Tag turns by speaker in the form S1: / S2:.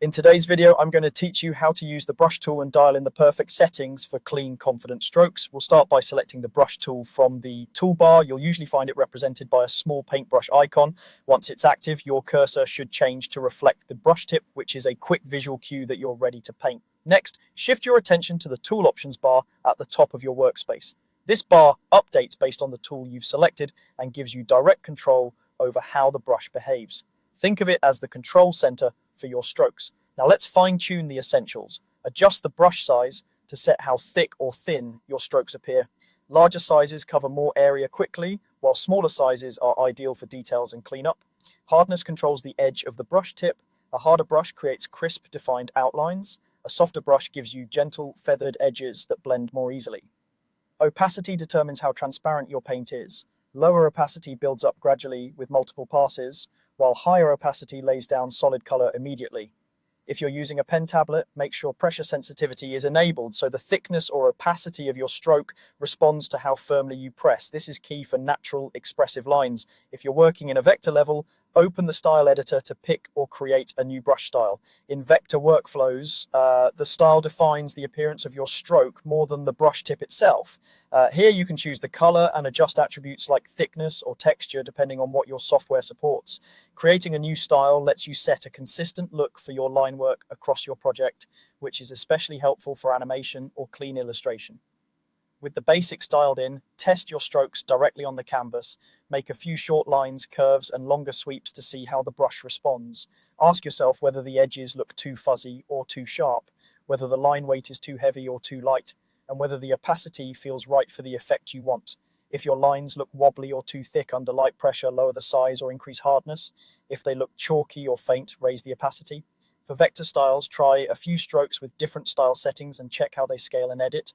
S1: In today's video, I'm going to teach you how to use the brush tool and dial in the perfect settings for clean, confident strokes. We'll start by selecting the brush tool from the toolbar. You'll usually find it represented by a small paintbrush icon. Once it's active, your cursor should change to reflect the brush tip, which is a quick visual cue that you're ready to paint. Next, shift your attention to the tool options bar at the top of your workspace. This bar updates based on the tool you've selected and gives you direct control over how the brush behaves. Think of it as the control center for your strokes. Now let's fine-tune the essentials. Adjust the brush size to set how thick or thin your strokes appear. Larger sizes cover more area quickly, while smaller sizes are ideal for details and cleanup. Hardness controls the edge of the brush tip. A harder brush creates crisp, defined outlines. A softer brush gives you gentle, feathered edges that blend more easily. Opacity determines how transparent your paint is. Lower opacity builds up gradually with multiple passes, while higher opacity lays down solid color immediately. If you're using a pen tablet, make sure pressure sensitivity is enabled so the thickness or opacity of your stroke responds to how firmly you press. This is key for natural, expressive lines. If you're working in a vector level, open the style editor to pick or create a new brush style. In vector workflows, the style defines the appearance of your stroke more than the brush tip itself. Here you can choose the color and adjust attributes like thickness or texture depending on what your software supports. Creating a new style lets you set a consistent look for your line work across your project, which is especially helpful for animation or clean illustration. With the basics dialed in, test your strokes directly on the canvas. Make a few short lines, curves, and longer sweeps to see how the brush responds. Ask yourself whether the edges look too fuzzy or too sharp, whether the line weight is too heavy or too light, and whether the opacity feels right for the effect you want. If your lines look wobbly or too thick under light pressure, lower the size or increase hardness. If they look chalky or faint, raise the opacity. For vector styles, try a few strokes with different style settings and check how they scale and edit.